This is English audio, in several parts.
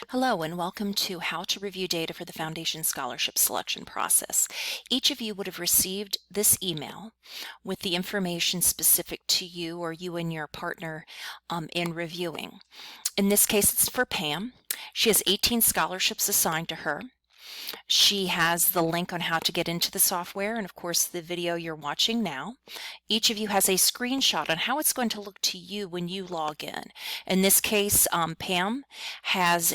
Hello and welcome to How to Review Data for the Foundation Scholarship Selection Process. Each of you would have received this email with the information specific to you or you and your partner in reviewing. In this case, it's for Pam. She has 18 scholarships assigned to her. She has the link on how to get into the software and of course the video you're watching now. Each of you has a screenshot on how it's going to look to you when you log in. In this case, Pam has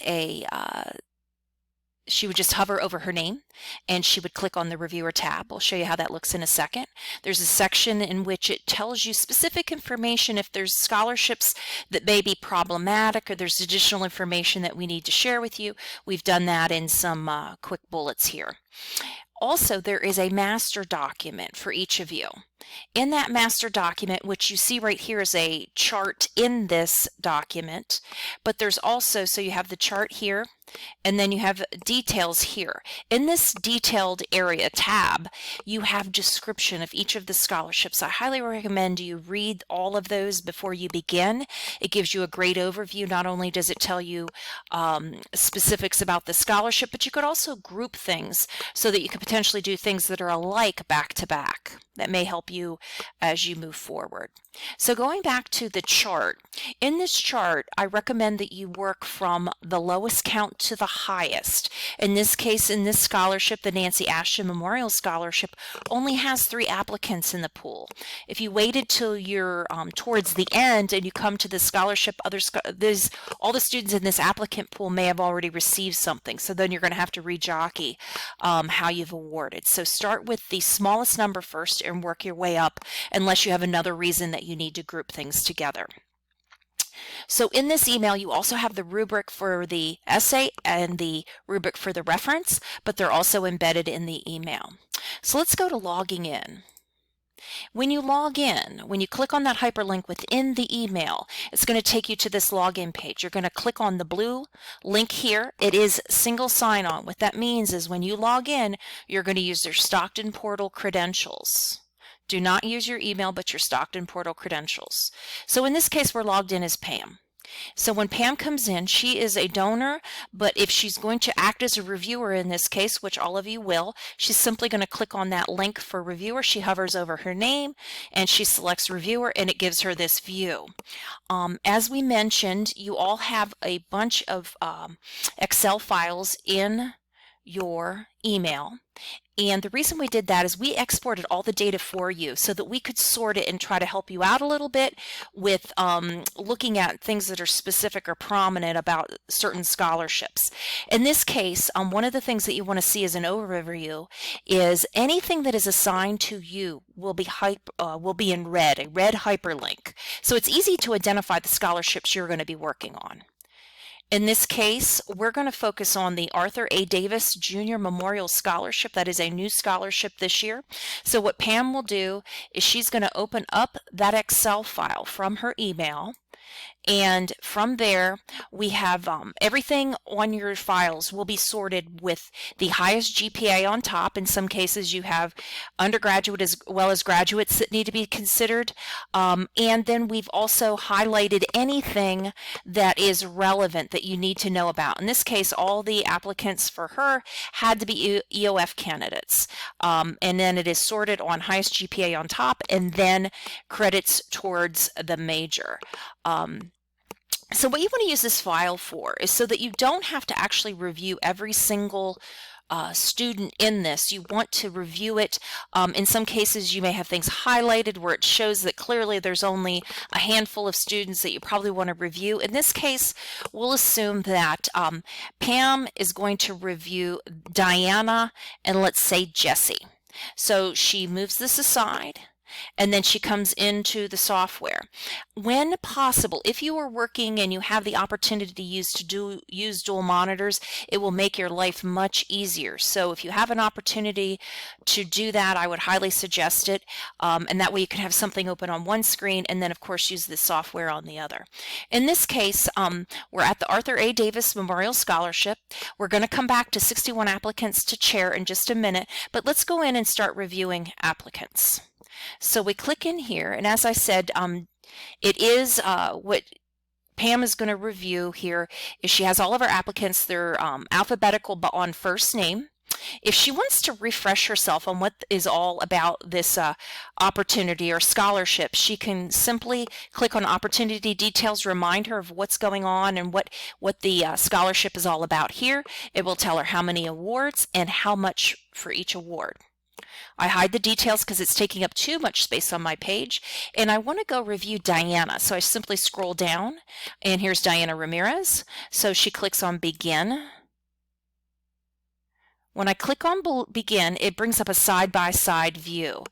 she would just hover over her name and she would click on the reviewer tab. I'll show you how that looks in a second. There's a section in which it tells you specific information if there's scholarships that may be problematic or there's additional information that we need to share with you. We've done that in some quick bullets here. Also, there is a master document for each of you. In that master document, which you see right here is a chart in this document, but there's also, so you have the chart here, and then you have details here. In this detailed area tab, you have description of each of the scholarships. I highly recommend you read all of those before you begin. It gives you a great overview. Not only does it tell you specifics about the scholarship, but you could also group things so that you could potentially do things that are alike back to back. That may help you as you move forward. So going back to the chart, in this chart, I recommend that you work from the lowest count to the highest. In this case, in this scholarship, the Nancy Ashton Memorial Scholarship only has 3 applicants in the pool. If you waited till you're towards the end and you come to the scholarship, all the students in this applicant pool may have already received something. So then you're going to have to rejockey how you've awarded. So start with the smallest number first and work your way up unless you have another reason that you need to group things together. So in this email, you also have the rubric for the essay and the rubric for the reference, but they're also embedded in the email. So let's go to logging in. When you log in, when you click on that hyperlink within the email, it's going to take you to this login page. You're going to click on the blue link here. It is single sign-on. What that means is when you log in, you're going to use your Stockton portal credentials. Do not use your email, but your Stockton portal credentials. So in this case, we're logged in as Pam. So when Pam comes in, she is a donor, but if she's going to act as a reviewer in this case, which all of you will, she's simply going to click on that link for reviewer. She hovers over her name and she selects reviewer and it gives her this view. As we mentioned, you all have a bunch of Excel files in your email. And the reason we did that is we exported all the data for you so that we could sort it and try to help you out a little bit with looking at things that are specific or prominent about certain scholarships. In this case, one of the things that you want to see as an overview is anything that is assigned to you will be in red, a red hyperlink. So it's easy to identify the scholarships you're going to be working on. In this case, we're going to focus on the Arthur A. Davis Jr. Memorial Scholarship. That is a new scholarship this year. So what Pam will do is she's going to open up that Excel file from her email. And from there, we have everything on your files will be sorted with the highest GPA on top. In some cases, you have undergraduate as well as graduates that need to be considered. And then we've also highlighted anything that is relevant that you need to know about. In this case, all the applicants for her had to be EOF candidates. And then it is sorted on highest GPA on top and then credits towards the major. So what you want to use this file for is so that you don't have to actually review every single student in this. You want to review it. In some cases, you may have things highlighted where it shows that clearly there's only a handful of students that you probably want to review. In this case, we'll assume that Pam is going to review Diana and let's say Jesse. So she moves this aside. And then she comes into the software. When possible, if you are working and you have the opportunity to use dual monitors, it will make your life much easier. So if you have an opportunity to do that, I would highly suggest it. And that way you can have something open on one screen and then of course use the software on the other. In this case, we're at the Arthur A. Davis Memorial Scholarship. We're going to come back to 61 applicants to chair in just a minute, but let's go in and start reviewing applicants. So we click in here, and as I said, it is what Pam is going to review here is she has all of our applicants. They're alphabetical but on first name. If she wants to refresh herself on what is all about this opportunity or scholarship, she can simply click on opportunity details, remind her of what's going on and what the scholarship is all about here. It will tell her how many awards and how much for each award. I hide the details because it's taking up too much space on my page, and I want to go review Diana. So I simply scroll down, and here's Diana Ramirez. So she clicks on Begin. When I click on Begin, it brings up a side-by-side view.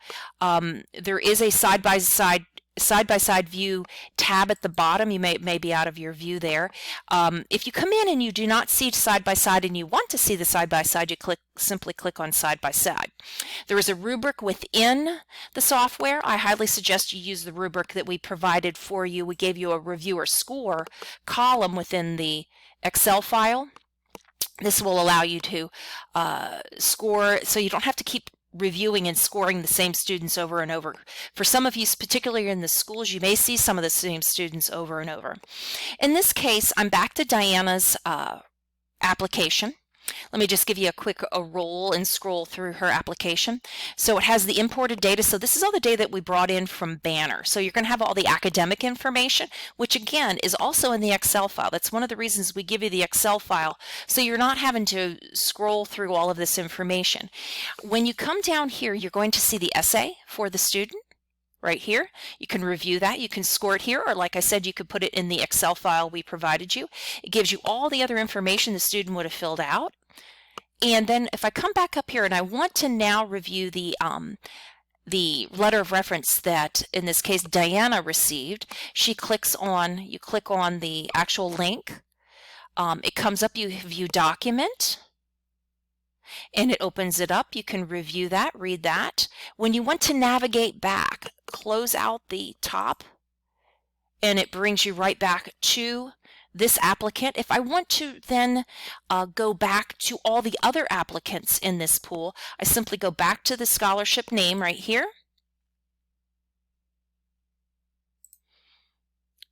There is a side-by-side view tab at the bottom. You may be out of your view there. If you come in and you do not see side-by-side and you want to see the side-by-side, you simply click on side-by-side. There is a rubric within the software. I highly suggest you use the rubric that we provided for you. We gave you a reviewer score column within the Excel file. This will allow you to score, so you don't have to keep reviewing and scoring the same students over and over. For some of you, particularly in the schools, you may see some of the same students over and over. In this case, I'm back to Diana's application. Let me just give you a quick roll and scroll through her application. So it has the imported data. So this is all the data that we brought in from Banner. So you're going to have all the academic information, which again is also in the Excel file. That's one of the reasons we give you the Excel file. So you're not having to scroll through all of this information. When you come down here, you're going to see the essay for the student. Right here. You can review that. You can score it here, or like I said, you could put it in the Excel file we provided you. It gives you all the other information the student would have filled out. And then if I come back up here and I want to now review the letter of reference that, in this case, Diana received, you click on the actual link. It comes up, you view document. And it opens it up. You can review that, read that. When you want to navigate back, close out the top, and it brings you right back to this applicant. If I want to then go back to all the other applicants in this pool, I simply go back to the scholarship name right here.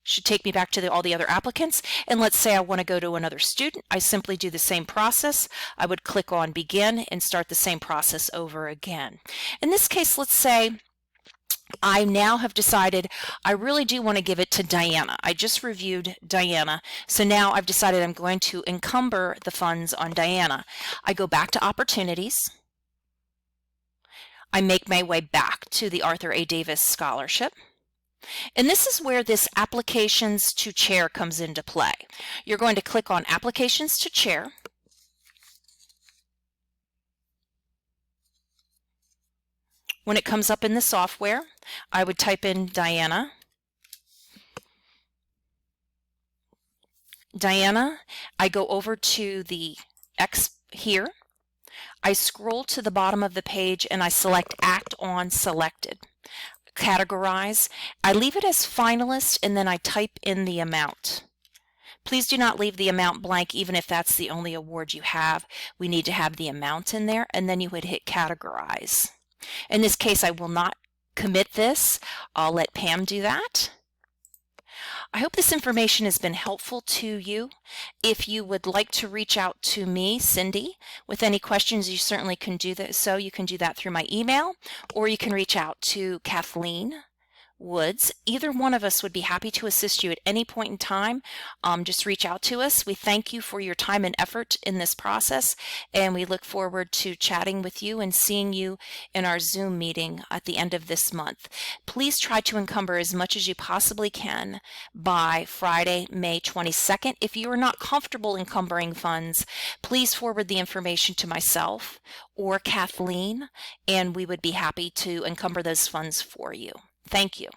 Should take me back to all the other applicants. And let's say I want to go to another student. I simply do the same process. I would click on Begin and start the same process over again. In this case, let's say I now have decided I really do want to give it to Diana. I just reviewed Diana, so now I've decided I'm going to encumber the funds on Diana. I go back to Opportunities. I make my way back to the Arthur A. Davis Scholarship. And this is where this Applications to Chair comes into play. You're going to click on Applications to Chair. When it comes up in the software, I would type in Diana. Diana, I go over to the X here. I scroll to the bottom of the page and I select Act on Selected. Categorize. I leave it as finalist and then I type in the amount. Please do not leave the amount blank even if that's the only award you have. We need to have the amount in there, and then you would hit categorize. In this case, I will not commit this. I'll let Pam do that. I hope this information has been helpful to you. If you would like to reach out to me, Cindy, with any questions, you certainly can do that. So you can do that through my email, or you can reach out to Kathleen Woods. Either one of us would be happy to assist you at any point in time. Just reach out to us. We thank you for your time and effort in this process, and we look forward to chatting with you and seeing you in our Zoom meeting at the end of this month. Please try to encumber as much as you possibly can by Friday, May 22nd. If you are not comfortable encumbering funds, please forward the information to myself or Kathleen, and we would be happy to encumber those funds for you. Thank you.